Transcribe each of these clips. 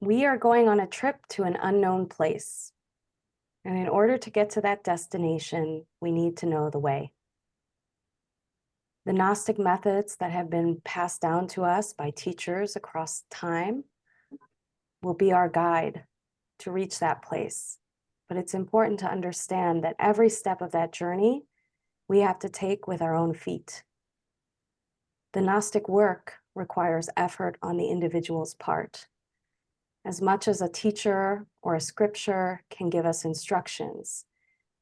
We are going on a trip to an unknown place. And in order to get to that destination, we need to know the way. The Gnostic methods that have been passed down to us by teachers across time will be our guide to reach that place. But it's important to understand that every step of that journey, we have to take with our own feet. The Gnostic work requires effort on the individual's part. As much as a teacher or a scripture can give us instructions,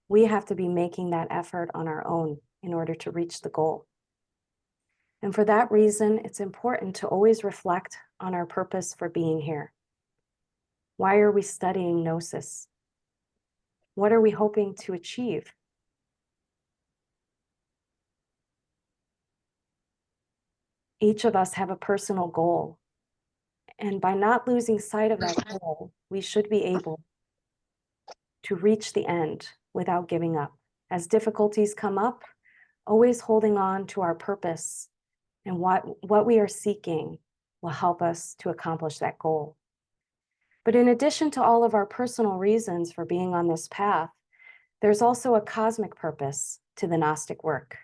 we have to be making that effort on our own in order to reach the goal. And for that reason, it's important to always reflect on our purpose for being here. Why are we studying Gnosis? What are we hoping to achieve? Each of us have a personal goal. And by not losing sight of that goal, we should be able to reach the end without giving up. As difficulties come up, always holding on to our purpose and what we are seeking will help us to accomplish that goal. But in addition to all of our personal reasons for being on this path, there's also a cosmic purpose to the Gnostic work.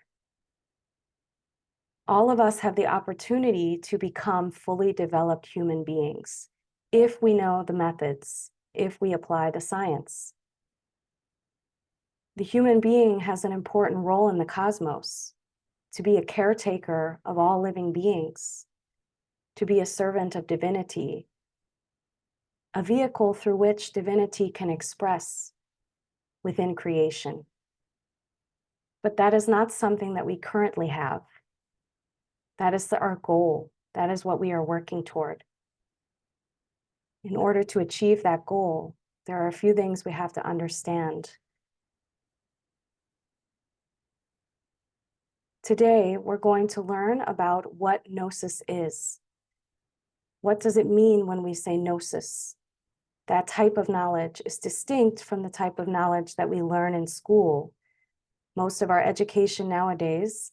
All of us have the opportunity to become fully developed human beings if we know the methods, if we apply the science. The human being has an important role in the cosmos, to be a caretaker of all living beings, to be a servant of divinity, a vehicle through which divinity can express within creation. But that is not something that we currently have. That is our goal. That is what we are working toward. In order to achieve that goal, there are a few things we have to understand. Today, we're going to learn about what Gnosis is. What does it mean when we say Gnosis? That type of knowledge is distinct from the type of knowledge that we learn in school. Most of our education nowadays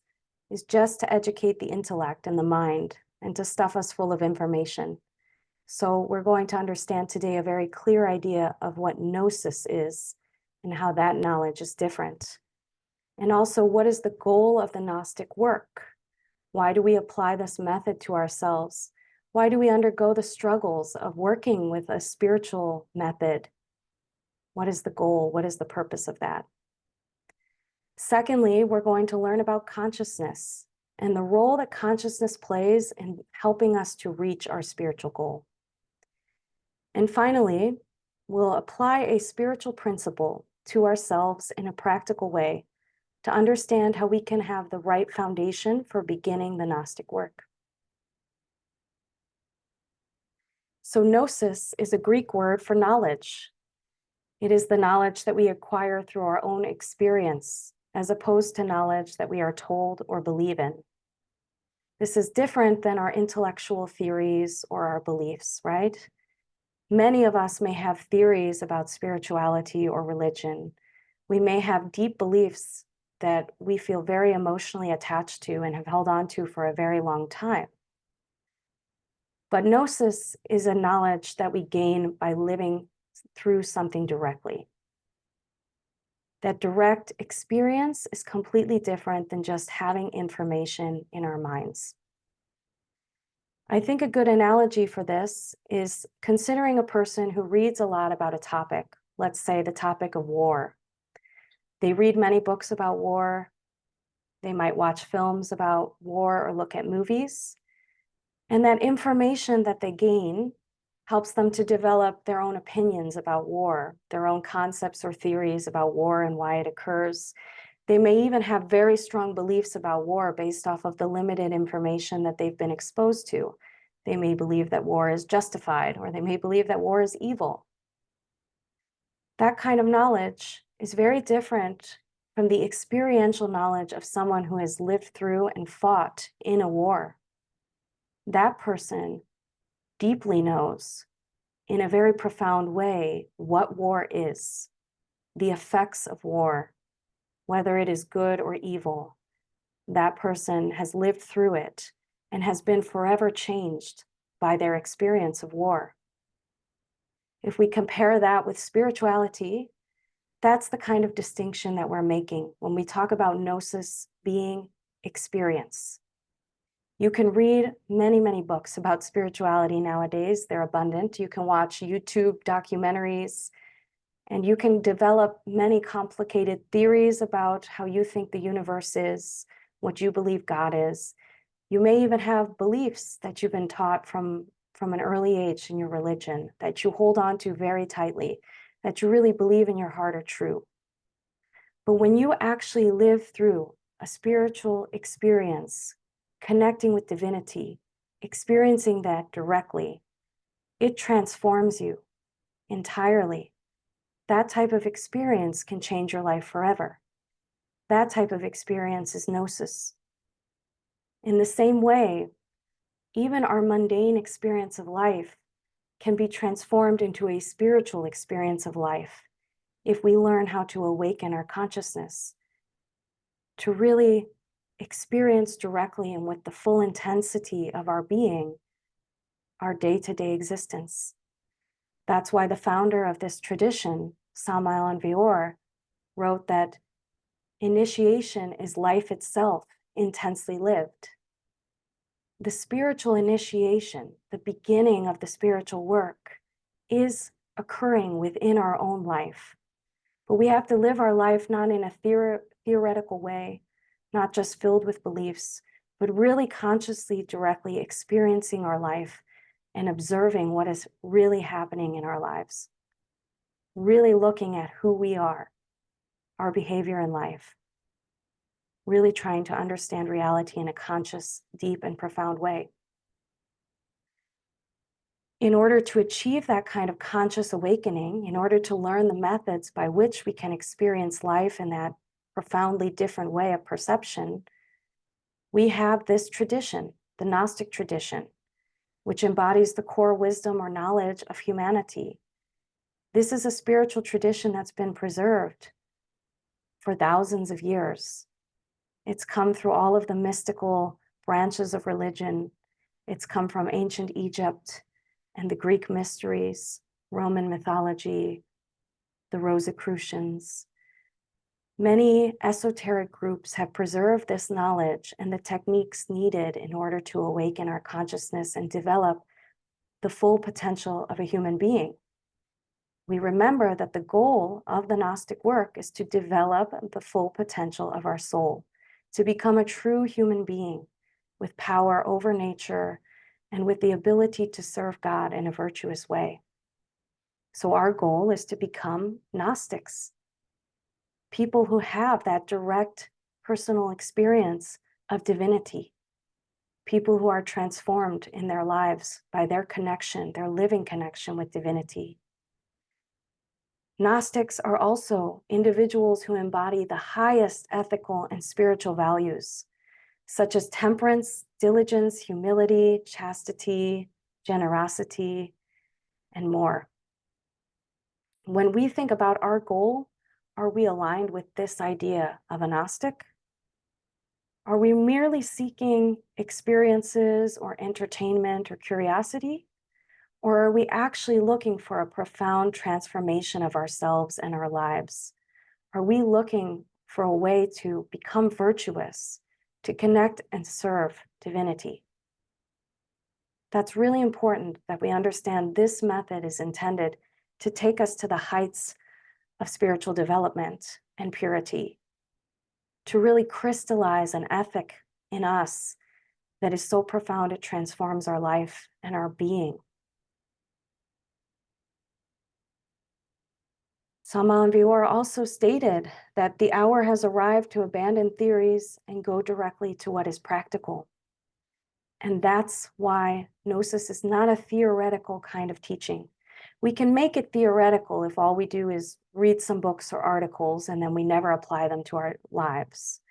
is just to educate the intellect and the mind and to stuff us full of information. So we're going to understand today a very clear idea of what Gnosis is and how that knowledge is different. And also, what is the goal of the Gnostic work? Why do we apply this method to ourselves? Why do we undergo the struggles of working with a spiritual method? What is the goal? What is the purpose of that? Secondly, we're going to learn about consciousness and the role that consciousness plays in helping us to reach our spiritual goal. And finally, we'll apply a spiritual principle to ourselves in a practical way to understand how we can have the right foundation for beginning the Gnostic work. So Gnosis is a Greek word for knowledge. It is the knowledge that we acquire through our own experience, as opposed to knowledge that we are told or believe in. This is different than our intellectual theories or our beliefs, right? Many of us may have theories about spirituality or religion. We may have deep beliefs that we feel very emotionally attached to and have held on to for a very long time. But Gnosis is a knowledge that we gain by living through something directly. That direct experience is completely different than just having information in our minds. I think a good analogy for this is considering a person who reads a lot about a topic, let's say the topic of war. They read many books about war. They might watch films about war or look at movies. And that information that they gain helps them to develop their own opinions about war, their own concepts or theories about war and why it occurs. They may even have very strong beliefs about war based off of the limited information that they've been exposed to. They may believe that war is justified, or they may believe that war is evil. That kind of knowledge is very different from the experiential knowledge of someone who has lived through and fought in a war. That person deeply knows in a very profound way what war is, the effects of war, whether it is good or evil. That person has lived through it and has been forever changed by their experience of war. If we compare that with spirituality, that's the kind of distinction that we're making when we talk about Gnosis being experience. You can read many, many books about spirituality nowadays. They're abundant. You can watch YouTube documentaries, and you can develop many complicated theories about how you think the universe is, what you believe God is. You may even have beliefs that you've been taught from an early age in your religion that you hold on to very tightly, that you really believe in your heart are true. But when you actually live through a spiritual experience, connecting with divinity, experiencing that directly, it transforms you entirely. That type of experience can change your life forever. That type of experience is Gnosis. In the same way, even our mundane experience of life can be transformed into a spiritual experience of life if we learn how to awaken our consciousness, to really experience directly and with the full intensity of our being, our day-to-day existence. That's why the founder of this tradition, Samael Aun Weor, wrote that initiation is life itself intensely lived. The spiritual initiation, the beginning of the spiritual work, is occurring within our own life. But we have to live our life not in a theoretical way, not just filled with beliefs, but really consciously, directly experiencing our life and observing what is really happening in our lives. Really looking at who we are, our behavior in life. Really trying to understand reality in a conscious, deep, and profound way. In order to achieve that kind of conscious awakening, in order to learn the methods by which we can experience life in that profoundly different way of perception, we have this tradition, the Gnostic tradition, which embodies the core wisdom or knowledge of humanity. This is a spiritual tradition that's been preserved for thousands of years. It's come through all of the mystical branches of religion. It's come from ancient Egypt and the Greek mysteries, Roman mythology, the Rosicrucians. Many esoteric groups have preserved this knowledge and the techniques needed in order to awaken our consciousness and develop the full potential of a human being. We remember that the goal of the Gnostic work is to develop the full potential of our soul, to become a true human being with power over nature and with the ability to serve God in a virtuous way. So our goal is to become Gnostics, people who have that direct personal experience of divinity, people who are transformed in their lives by their connection, their living connection with divinity. Gnostics are also individuals who embody the highest ethical and spiritual values, such as temperance, diligence, humility, chastity, generosity, and more. When we think about our goal, are we aligned with this idea of a Gnostic? Are we merely seeking experiences or entertainment or curiosity? Or are we actually looking for a profound transformation of ourselves and our lives? Are we looking for a way to become virtuous, to connect and serve divinity? That's really important that we understand this method is intended to take us to the heights of spiritual development and purity, to really crystallize an ethic in us that is so profound it transforms our life and our being. Samael Aun Weor also stated that the hour has arrived to abandon theories and go directly to what is practical. And that's why Gnosis is not a theoretical kind of teaching. We can make it theoretical if all we do is read some books or articles and then we never apply them to our lives.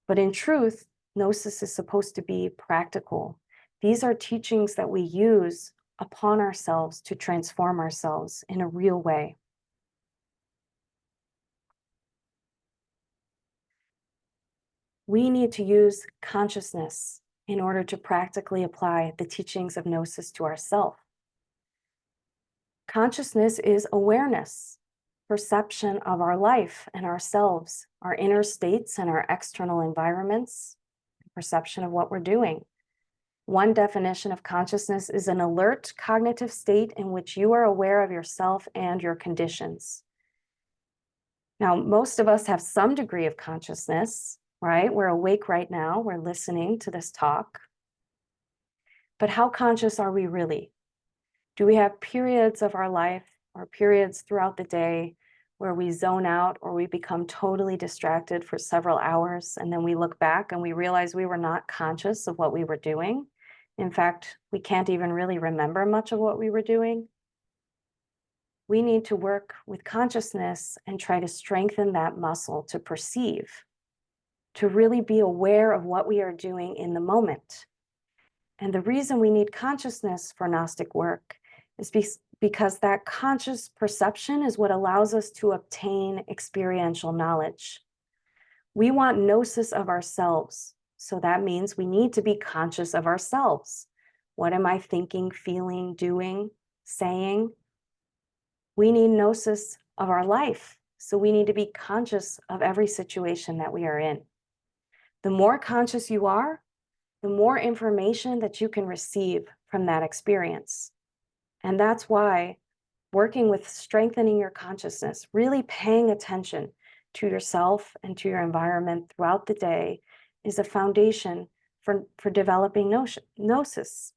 But in truth, Gnosis is supposed to be practical. These are teachings that we use upon ourselves to transform ourselves in a real way. We need to use consciousness in order to practically apply the teachings of Gnosis to ourselves. Consciousness is awareness, perception of our life and ourselves, our inner states and our external environments, perception of what we're doing. One definition of consciousness is an alert cognitive state in which you are aware of yourself and your conditions. Now, most of us have some degree of consciousness, right? We're awake right now, we're listening to this talk. But how conscious are we really? Do we have periods of our life or periods throughout the day where we zone out or we become totally distracted for several hours, and then we look back and we realize we were not conscious of what we were doing? In fact, we can't even really remember much of what we were doing. We need to work with consciousness and try to strengthen that muscle to perceive, to really be aware of what we are doing in the moment. And the reason we need consciousness for Gnostic work is because that conscious perception is what allows us to obtain experiential knowledge. We want gnosis of ourselves. So that means we need to be conscious of ourselves. What am I thinking, feeling, doing, saying? We need gnosis of our life. So we need to be conscious of every situation that we are in. The more conscious you are, the more information that you can receive from that experience. And that's why working with strengthening your consciousness, really paying attention to yourself and to your environment throughout the day, is a foundation for developing gnosis.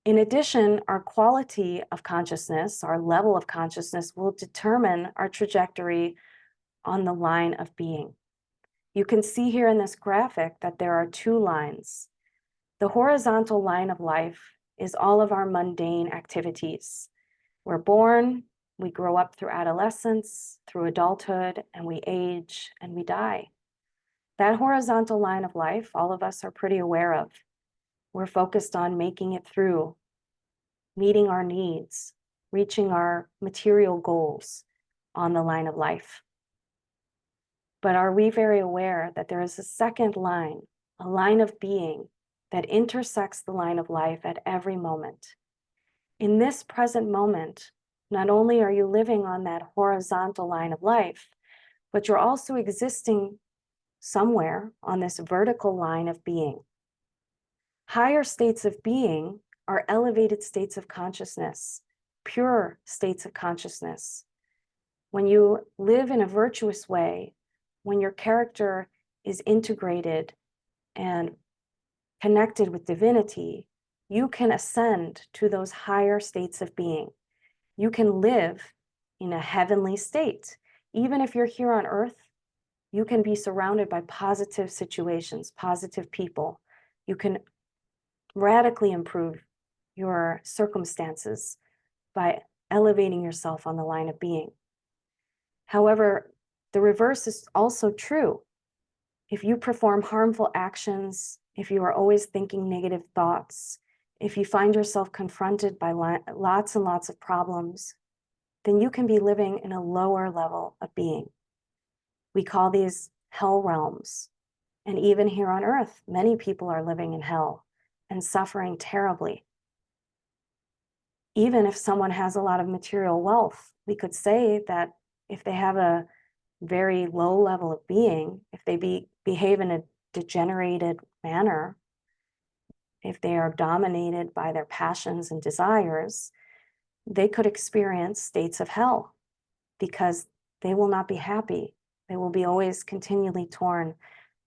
In addition, our quality of consciousness, our level of consciousness, will determine our trajectory on the line of being. You can see here in this graphic that there are two lines. The horizontal line of life is all of our mundane activities. We're born, we grow up through adolescence, through adulthood, and we age and we die. That horizontal line of life, all of us are pretty aware of. We're focused on making it through, meeting our needs, reaching our material goals on the line of life. But are we very aware that there is a second line, a line of being that intersects the line of life at every moment? In this present moment, not only are you living on that horizontal line of life, but you're also existing somewhere on this vertical line of being. Higher states of being are elevated states of consciousness, pure states of consciousness. When you live in a virtuous way, when your character is integrated and connected with divinity, you can ascend to those higher states of being. You can live in a heavenly state. Even if you're here on earth, you can be surrounded by positive situations, positive people. You can radically improve your circumstances by elevating yourself on the line of being. However, the reverse is also true. If you perform harmful actions, if you are always thinking negative thoughts, if you find yourself confronted by lots and lots of problems, then you can be living in a lower level of being. We call these hell realms. And even here on earth, many people are living in hell and suffering terribly. Even if someone has a lot of material wealth, we could say that if they have a very low level of being, if they behave in a degenerated manner, if they are dominated by their passions and desires, they could experience states of hell because they will not be happy. They will be always continually torn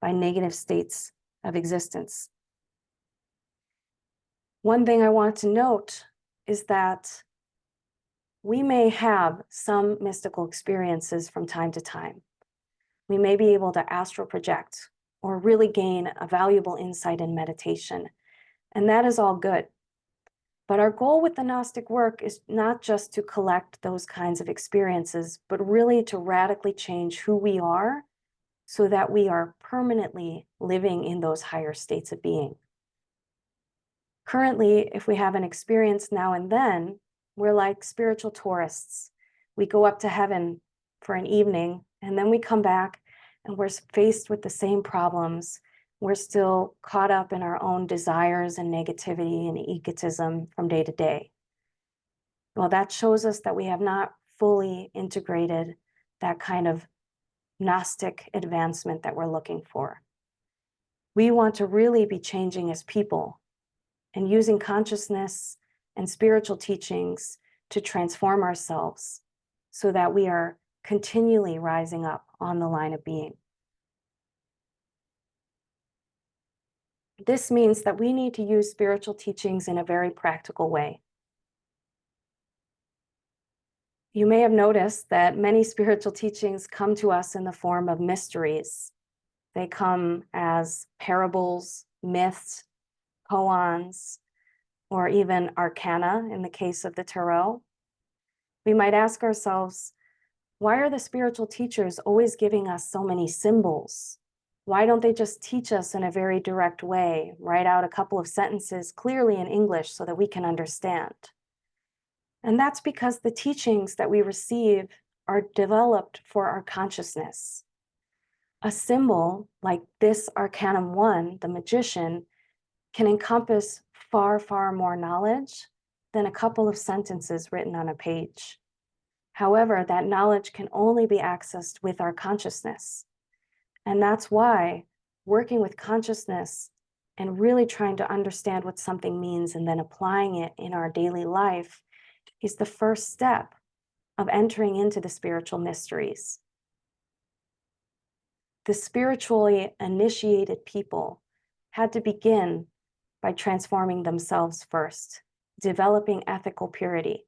by negative states of existence. One thing I want to note is that we may have some mystical experiences from time to time. We may be able to astral project or really gain a valuable insight in meditation, and that is all good. But our goal with the Gnostic work is not just to collect those kinds of experiences, but really to radically change who we are so that we are permanently living in those higher states of being. Currently, if we have an experience now and then, we're like spiritual tourists. We go up to heaven for an evening, and then we come back and we're faced with the same problems. We're still caught up in our own desires and negativity and egotism from day to day. Well, that shows us that we have not fully integrated that kind of Gnostic advancement that we're looking for. We want to really be changing as people and using consciousness and spiritual teachings to transform ourselves so that we are continually rising up on the line of being. This means that we need to use spiritual teachings in a very practical way. You may have noticed that many spiritual teachings come to us in the form of mysteries. They come as parables, myths, koans, or even arcana in the case of the tarot. We might ask ourselves, why are the spiritual teachers always giving us so many symbols? Why don't they just teach us in a very direct way, write out a couple of sentences clearly in English so that we can understand? And that's because the teachings that we receive are developed for our consciousness. A symbol like this Arcanum 1, the magician, can encompass far, far more knowledge than a couple of sentences written on a page. However, that knowledge can only be accessed with our consciousness. And that's why working with consciousness and really trying to understand what something means and then applying it in our daily life is the first step of entering into the spiritual mysteries. The spiritually initiated people had to begin by transforming themselves first, developing ethical purity.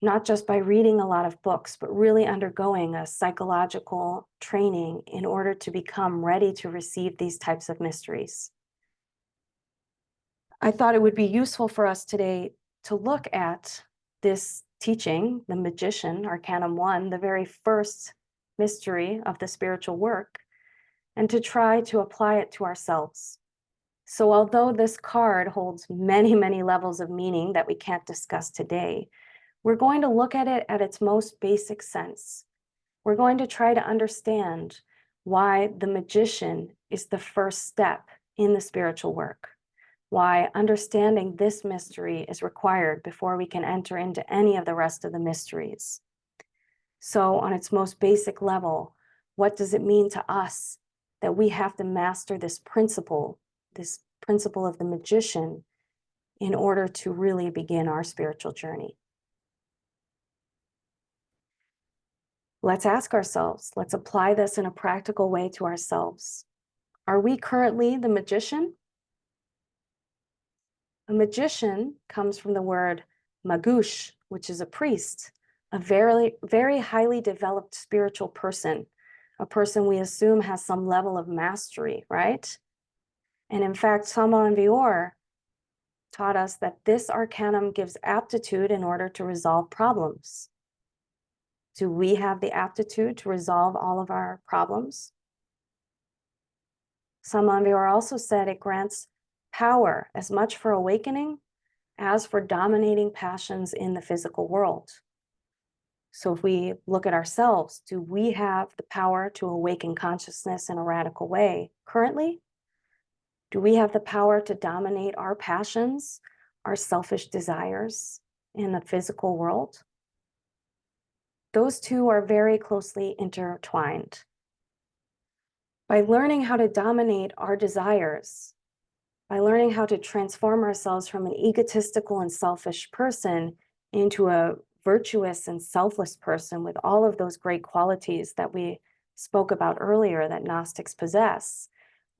Not just by reading a lot of books, but really undergoing a psychological training in order to become ready to receive these types of mysteries. I thought it would be useful for us today to look at this teaching, the magician, Arcanum 1, the very first mystery of the spiritual work, and to try to apply it to ourselves. So although this card holds many, many levels of meaning that we can't discuss today, we're going to look at it at its most basic sense. We're going to try to understand why the magician is the first step in the spiritual work, why understanding this mystery is required before we can enter into any of the rest of the mysteries. So on its most basic level, what does it mean to us that we have to master this principle of the magician in order to really begin our spiritual journey? Let's ask ourselves, let's apply this in a practical way to ourselves. Are we currently the magician? A magician comes from the word magush, which is a priest, a very, very highly developed spiritual person, a person we assume has some level of mastery, right? And in fact, Sama Vior taught us that this arcanum gives aptitude in order to resolve problems. Do we have the aptitude to resolve all of our problems? Sama Vior also said it grants power as much for awakening as for dominating passions in the physical world. So if we look at ourselves, do we have the power to awaken consciousness in a radical way currently? Do we have the power to dominate our passions, our selfish desires in the physical world? Those two are very closely intertwined. By learning how to dominate our desires, by learning how to transform ourselves from an egotistical and selfish person into a virtuous and selfless person with all of those great qualities that we spoke about earlier that Gnostics possess,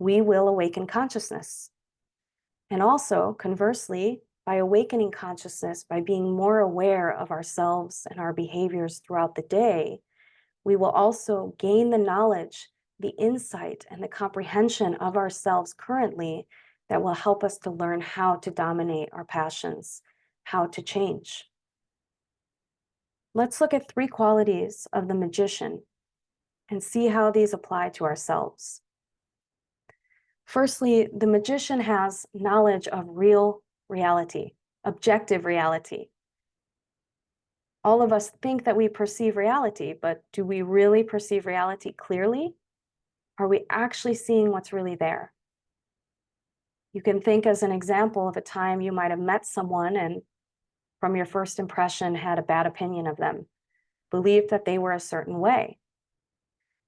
we will awaken consciousness. And also, conversely, by awakening consciousness, by being more aware of ourselves and our behaviors throughout the day, we will also gain the knowledge, the insight, and the comprehension of ourselves currently that will help us to learn how to dominate our passions, how to change. Let's look at 3 qualities of the magician and see how these apply to ourselves. Firstly, the magician has knowledge of real reality, objective reality. All of us think that we perceive reality, but do we really perceive reality clearly? Are we actually seeing what's really there? You can think as an example of a time you might have met someone and from your first impression had a bad opinion of them, believed that they were a certain way.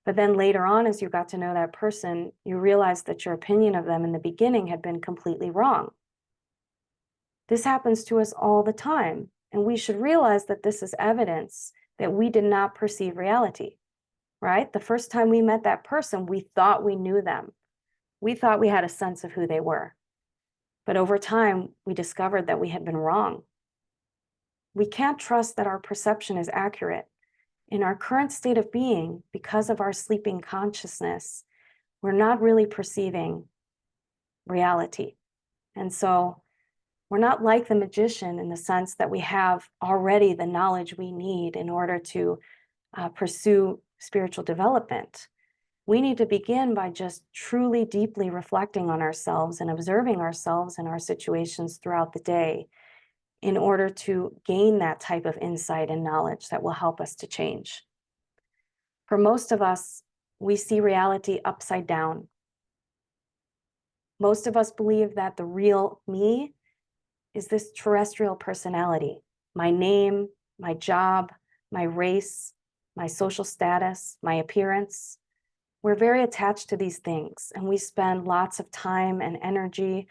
But then later on, as you got to know that person, you realized that your opinion of them in the beginning had been completely wrong. This happens to us all the time, and we should realize that this is evidence that we did not perceive reality, right? The first time we met that person, we thought we knew them. We thought we had a sense of who they were. But over time, we discovered that we had been wrong. We can't trust that our perception is accurate. In our current state of being, because of our sleeping consciousness, we're not really perceiving reality. And so we're not like the magician in the sense that we have already the knowledge we need in order to pursue spiritual development. We need to begin by just truly deeply reflecting on ourselves and observing ourselves and our situations throughout the day in order to gain that type of insight and knowledge that will help us to change. For most of us, we see reality upside down. Most of us believe that the real me is this terrestrial personality, my name, my job, my race, my social status, my appearance. We're very attached to these things, and we spend lots of time and energy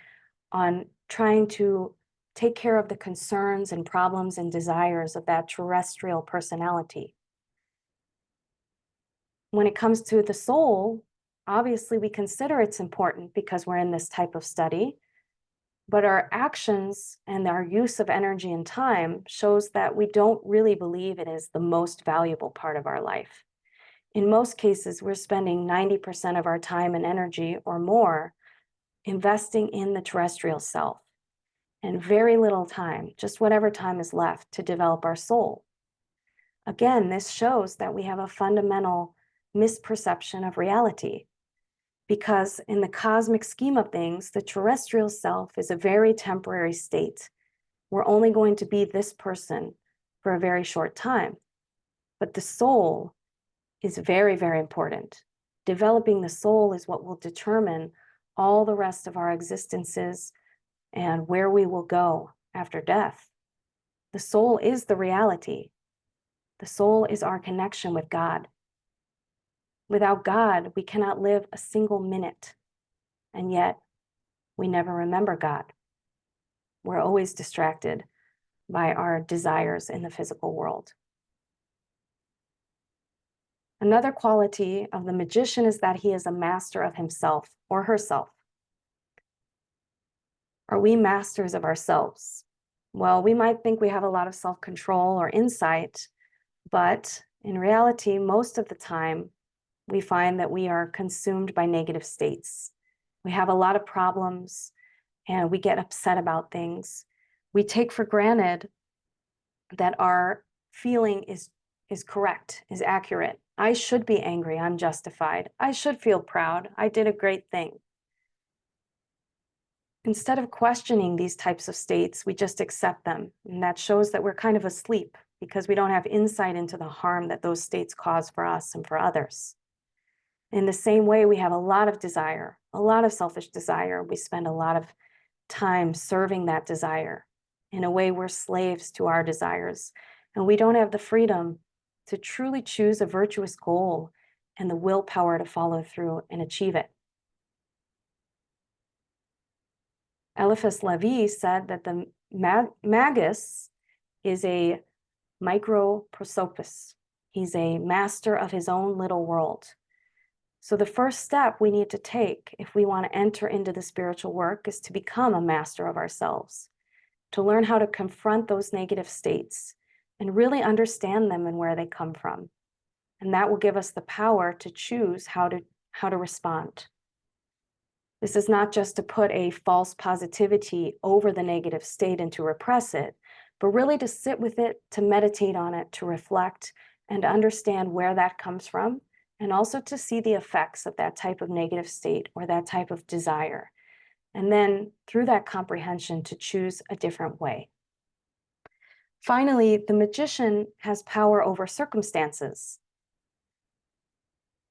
on trying to take care of the concerns and problems and desires of that terrestrial personality. When it comes to the soul, obviously we consider it's important because we're in this type of study, but our actions and our use of energy and time shows that we don't really believe it is the most valuable part of our life. In most cases, we're spending 90% of our time and energy or more investing in the terrestrial self, and very little time, just whatever time is left, to develop our soul. Again, this shows that we have a fundamental misperception of reality, because in the cosmic scheme of things, the terrestrial self is a very temporary state. We're only going to be this person for a very short time. But the soul is very, very important. Developing the soul is what will determine all the rest of our existences and where we will go after death. The soul is the reality. The soul is our connection with God. Without God, we cannot live a single minute, and yet we never remember God. We're always distracted by our desires in the physical world. Another quality of the magician is that he is a master of himself or herself. Are we masters of ourselves? Well, we might think we have a lot of self-control or insight, but in reality, most of the time, we find that we are consumed by negative states. We have a lot of problems and we get upset about things. We take for granted that our feeling is correct, is accurate. I should be angry, I'm justified. I should feel proud, I did a great thing. Instead of questioning these types of states, we just accept them. And that shows that we're kind of asleep because we don't have insight into the harm that those states cause for us and for others. In the same way, we have a lot of desire, a lot of selfish desire. We spend a lot of time serving that desire. In a way, we're slaves to our desires, and we don't have the freedom to truly choose a virtuous goal and the willpower to follow through and achieve it. Eliphas Levi said that the magus is a microprosopis. He's a master of his own little world. So the first step we need to take if we want to enter into the spiritual work is to become a master of ourselves, to learn how to confront those negative states and really understand them and where they come from. And that will give us the power to choose how to respond. This is not just to put a false positivity over the negative state and to repress it, but really to sit with it, to meditate on it, to reflect and understand where that comes from, and also to see the effects of that type of negative state or that type of desire. And then through that comprehension to choose a different way. Finally, the magician has power over circumstances.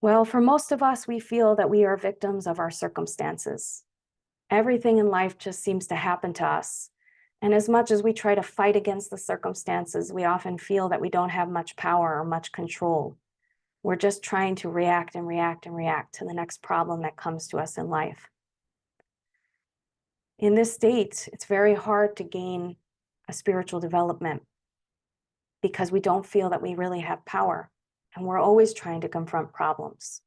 Well, for most of us, we feel that we are victims of our circumstances. Everything in life just seems to happen to us. And as much as we try to fight against the circumstances, we often feel that we don't have much power or much control. We're just trying to react and react and react to the next problem that comes to us in life. In this state, it's very hard to gain a spiritual development because we don't feel that we really have power, and we're always trying to confront problems.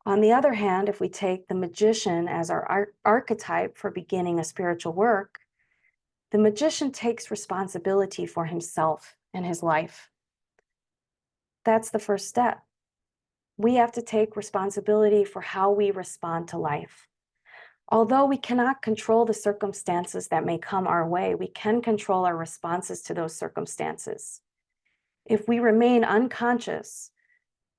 On the other hand, if we take the magician as our archetype for beginning a spiritual work, the magician takes responsibility for himself and his life. That's the first step. We have to take responsibility for how we respond to life. Although we cannot control the circumstances that may come our way, we can control our responses to those circumstances. If we remain unconscious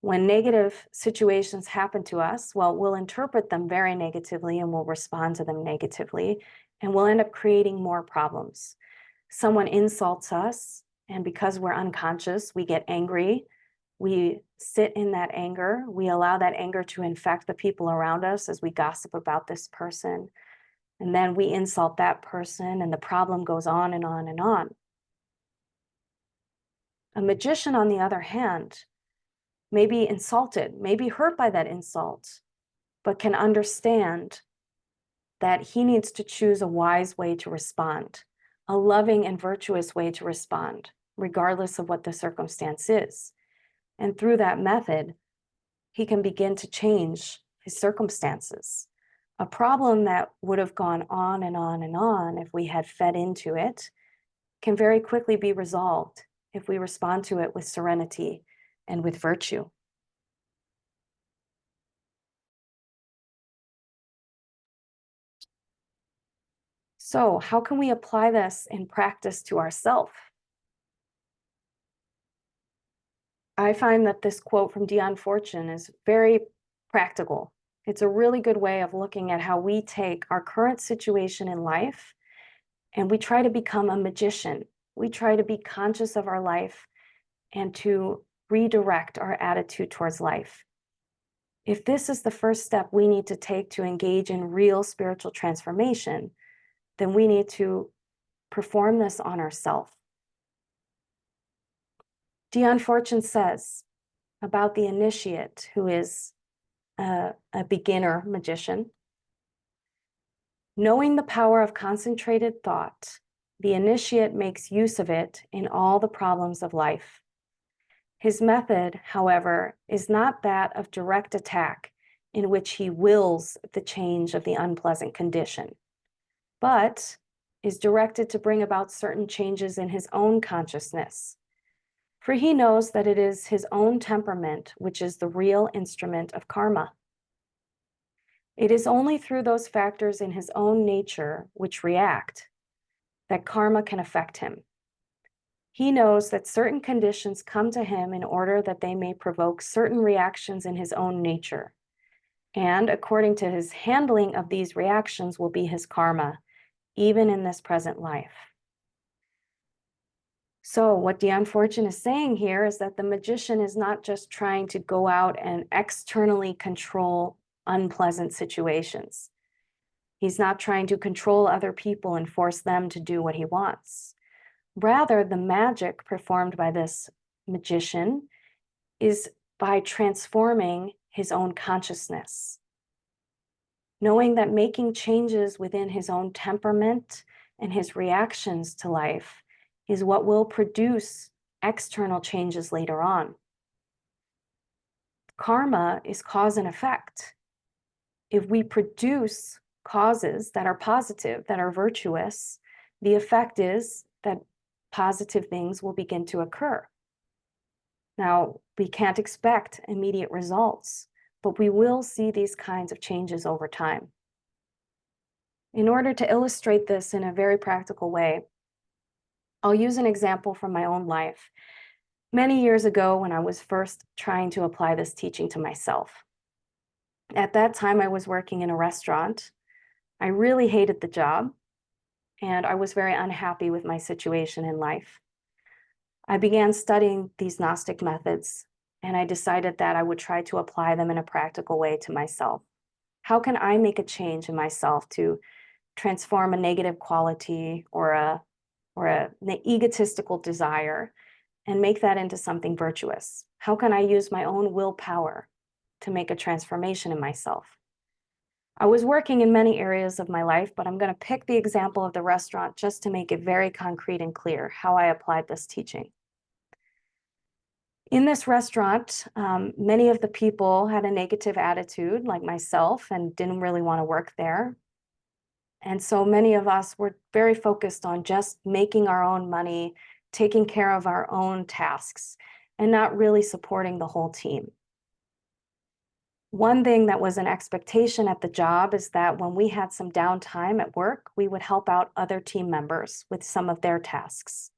when negative situations happen to us, well, we'll interpret them very negatively and we'll respond to them negatively, and we'll end up creating more problems. Someone insults us, and because we're unconscious, we get angry. We sit in that anger. We allow that anger to infect the people around us as we gossip about this person. And then we insult that person, and the problem goes on and on and on. A magician, on the other hand, may be insulted, may be hurt by that insult, but can understand that he needs to choose a wise way to respond, a loving and virtuous way to respond, regardless of what the circumstance is. And through that method, he can begin to change his circumstances. A problem that would have gone on and on and on if we had fed into it can very quickly be resolved if we respond to it with serenity and with virtue. So, how can we apply this in practice to ourselves? I find that this quote from Dion Fortune is very practical. It's a really good way of looking at how we take our current situation in life and we try to become a magician. We try to be conscious of our life and to redirect our attitude towards life. If this is the first step we need to take to engage in real spiritual transformation, then we need to perform this on ourselves. Dion Fortune says about the initiate, who is a beginner magician, knowing the power of concentrated thought, the initiate makes use of it in all the problems of life. His method, however, is not that of direct attack in which he wills the change of the unpleasant condition, but is directed to bring about certain changes in his own consciousness. For he knows that it is his own temperament which is the real instrument of karma. It is only through those factors in his own nature which react that karma can affect him. He knows that certain conditions come to him in order that they may provoke certain reactions in his own nature. And according to his handling of these reactions will be his karma, even in this present life. So what Dion Fortune is saying here is that the magician is not just trying to go out and externally control unpleasant situations. He's not trying to control other people and force them to do what he wants. Rather, the magic performed by this magician is by transforming his own consciousness, knowing that making changes within his own temperament and his reactions to life is what will produce external changes later on. Karma is cause and effect. If we produce causes that are positive, that are virtuous, the effect is that positive things will begin to occur. Now, we can't expect immediate results, but we will see these kinds of changes over time. In order to illustrate this in a very practical way, I'll use an example from my own life. Many years ago, when I was first trying to apply this teaching to myself. At that time, I was working in a restaurant. I really hated the job, and I was very unhappy with my situation in life. I began studying these Gnostic methods, and I decided that I would try to apply them in a practical way to myself. How can I make a change in myself to transform a negative quality or an egotistical desire and make that into something virtuous? How can I use my own willpower to make a transformation in myself? I was working in many areas of my life, but I'm going to pick the example of the restaurant just to make it very concrete and clear how I applied this teaching. In this restaurant, many of the people had a negative attitude, like myself, and didn't really want to work there. And so many of us were very focused on just making our own money, taking care of our own tasks, and not really supporting the whole team. One thing that was an expectation at the job is that when we had some downtime at work, we would help out other team members with some of their tasks.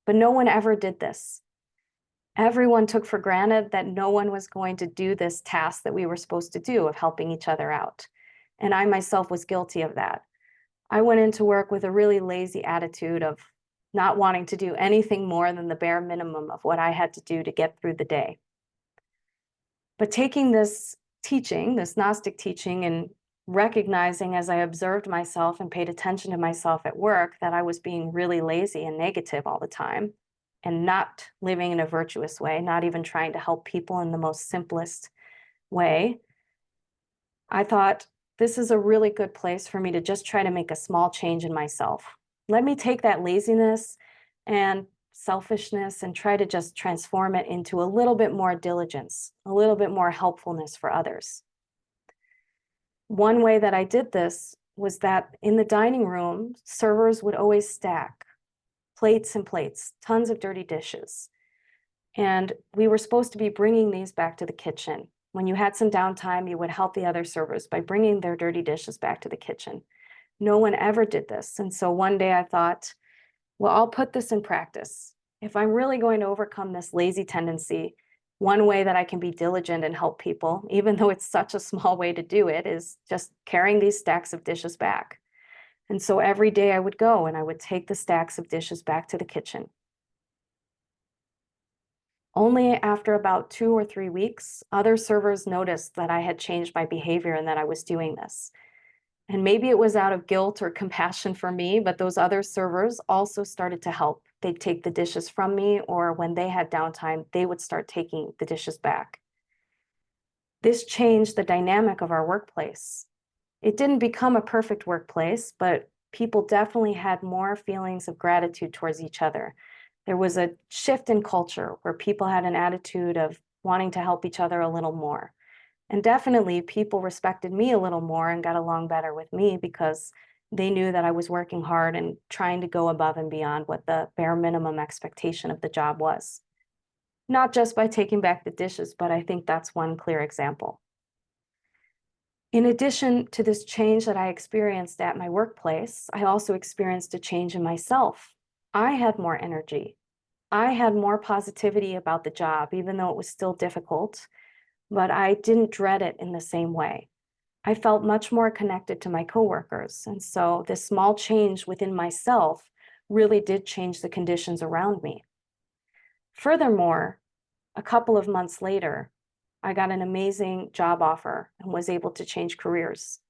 But no one ever did this. Everyone took for granted that no one was going to do this task that we were supposed to do of helping each other out. And I myself was guilty of that. I went into work with a really lazy attitude of not wanting to do anything more than the bare minimum of what I had to do to get through the day. But taking this teaching, this Gnostic teaching, and recognizing as I observed myself and paid attention to myself at work that I was being really lazy and negative all the time and not living in a virtuous way, not even trying to help people in the most simplest way, I thought, this is a really good place for me to just try to make a small change in myself. Let me take that laziness and selfishness and try to just transform it into a little bit more diligence, a little bit more helpfulness for others. One way that I did this was that in the dining room, servers would always stack plates and plates, tons of dirty dishes. And we were supposed to be bringing these back to the kitchen. When you had some downtime, you would help the other servers by bringing their dirty dishes back to the kitchen. No one ever did this. And so one day I thought, well, I'll put this in practice. If I'm really going to overcome this lazy tendency, one way that I can be diligent and help people, even though it's such a small way to do it, is just carrying these stacks of dishes back. And so every day I would go and I would take the stacks of dishes back to the kitchen. Only after about 2 or 3 weeks, other servers noticed that I had changed my behavior and that I was doing this. And maybe it was out of guilt or compassion for me, but those other servers also started to help. They'd take the dishes from me, or when they had downtime, they would start taking the dishes back. This changed the dynamic of our workplace. It didn't become a perfect workplace, but people definitely had more feelings of gratitude towards each other. There was a shift in culture where people had an attitude of wanting to help each other a little more. And definitely people respected me a little more and got along better with me because they knew that I was working hard and trying to go above and beyond what the bare minimum expectation of the job was. Not just by taking back the dishes, but I think that's one clear example. In addition to this change that I experienced at my workplace, I also experienced a change in myself. I had more energy. I had more positivity about the job, even though it was still difficult, but I didn't dread it in the same way. I felt much more connected to my coworkers. And so this small change within myself really did change the conditions around me. Furthermore, a couple of months later, I got an amazing job offer and was able to change careers.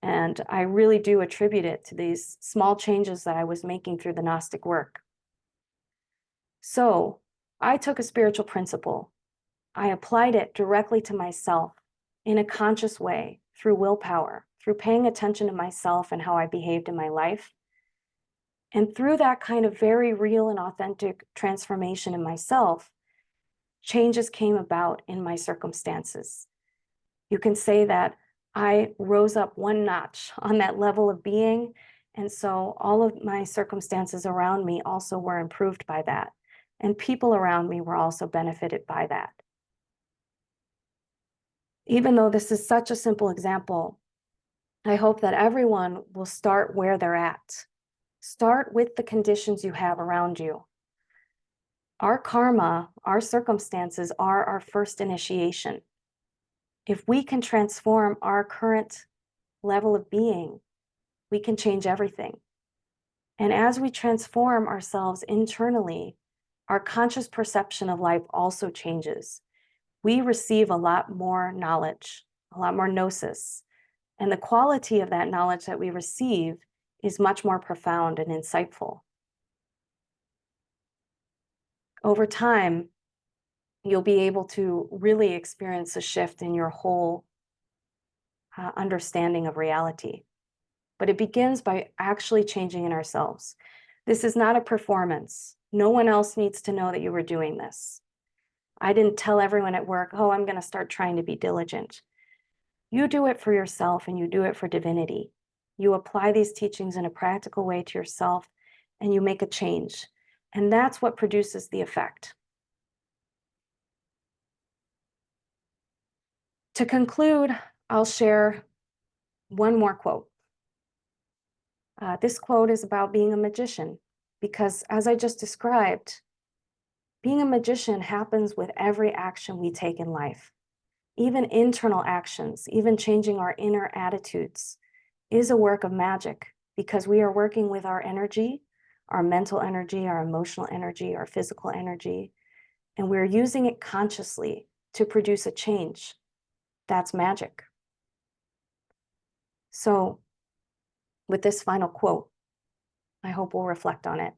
And I really do attribute it to these small changes that I was making through the Gnostic work. So I took a spiritual principle. I applied it directly to myself in a conscious way through willpower, through paying attention to myself and how I behaved in my life. And through that kind of very real and authentic transformation in myself, changes came about in my circumstances. You can say that I rose up one notch on that level of being. And so all of my circumstances around me also were improved by that. And people around me were also benefited by that. Even though this is such a simple example, I hope that everyone will start where they're at. Start with the conditions you have around you. Our karma, our circumstances are our first initiation. If we can transform our current level of being, we can change everything. And as we transform ourselves internally, our conscious perception of life also changes. We receive a lot more knowledge, a lot more gnosis. And the quality of that knowledge that we receive is much more profound and insightful. Over time, you'll be able to really experience a shift in your whole understanding of reality. But it begins by actually changing in ourselves. This is not a performance. No one else needs to know that you were doing this. I didn't tell everyone at work, oh, I'm going to start trying to be diligent. You do it for yourself and you do it for divinity. You apply these teachings in a practical way to yourself and you make a change. And that's what produces the effect. To conclude, I'll share one more quote. This quote is about being a magician, because as I just described, being a magician happens with every action we take in life. Even internal actions, even changing our inner attitudes, is a work of magic, because we are working with our energy, our mental energy, our emotional energy, our physical energy, and we're using it consciously to produce a change. That's magic. So, with this final quote, I hope we'll reflect on it.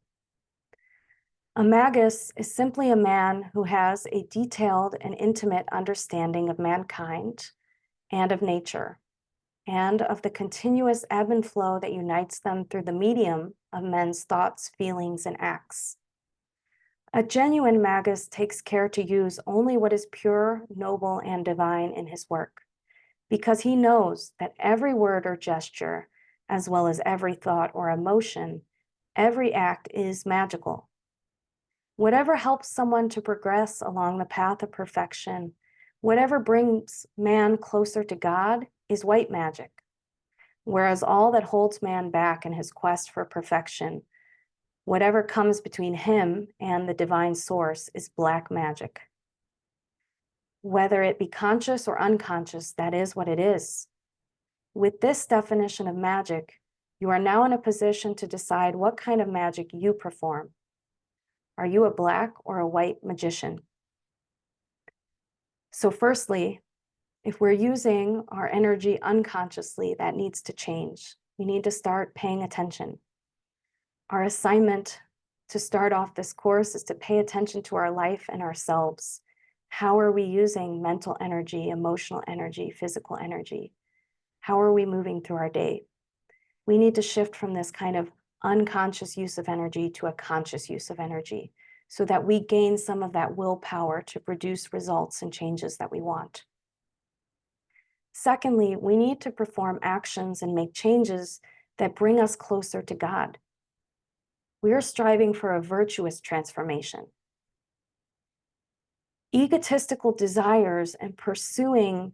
A magus is simply a man who has a detailed and intimate understanding of mankind and of nature, and of the continuous ebb and flow that unites them through the medium of men's thoughts, feelings, and acts. A genuine magus takes care to use only what is pure, noble, and divine in his work, because he knows that every word or gesture, as well as every thought or emotion, every act is magical. Whatever helps someone to progress along the path of perfection, whatever brings man closer to God, is white magic, whereas all that holds man back in his quest for perfection, whatever comes between him and the divine source, is black magic. Whether it be conscious or unconscious, that is what it is. With this definition of magic, you are now in a position to decide what kind of magic you perform. Are you a black or a white magician? So firstly, if we're using our energy unconsciously, that needs to change. We need to start paying attention. Our assignment to start off this course is to pay attention to our life and ourselves. How are we using mental energy, emotional energy, physical energy? How are we moving through our day? We need to shift from this kind of unconscious use of energy to a conscious use of energy, so that we gain some of that willpower to produce results and changes that we want. Secondly, we need to perform actions and make changes that bring us closer to God. We are striving for a virtuous transformation. Egotistical desires and pursuing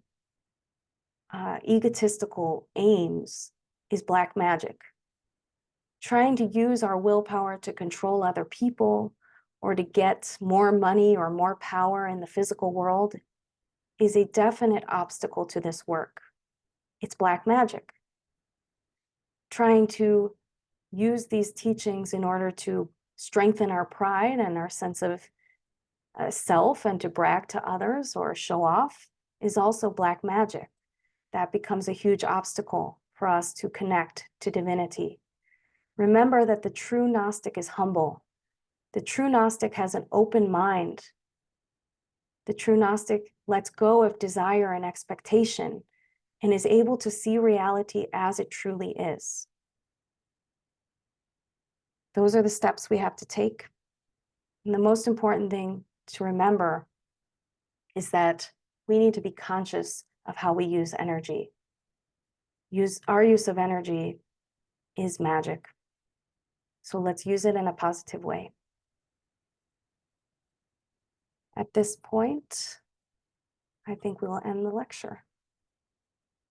egotistical aims is black magic. Trying to use our willpower to control other people or to get more money or more power in the physical world is a definite obstacle to this work. It's black magic. Trying to use these teachings in order to strengthen our pride and our sense of self and to brag to others or show off is also black magic. That becomes a huge obstacle for us to connect to divinity. Remember that the true Gnostic is humble. The true Gnostic has an open mind. The true Gnostic lets go of desire and expectation and is able to see reality as it truly is. Those are the steps we have to take. And the most important thing to remember is that we need to be conscious of how we use energy. Our use of energy is magic. So let's use it in a positive way. At this point, I think we will end the lecture.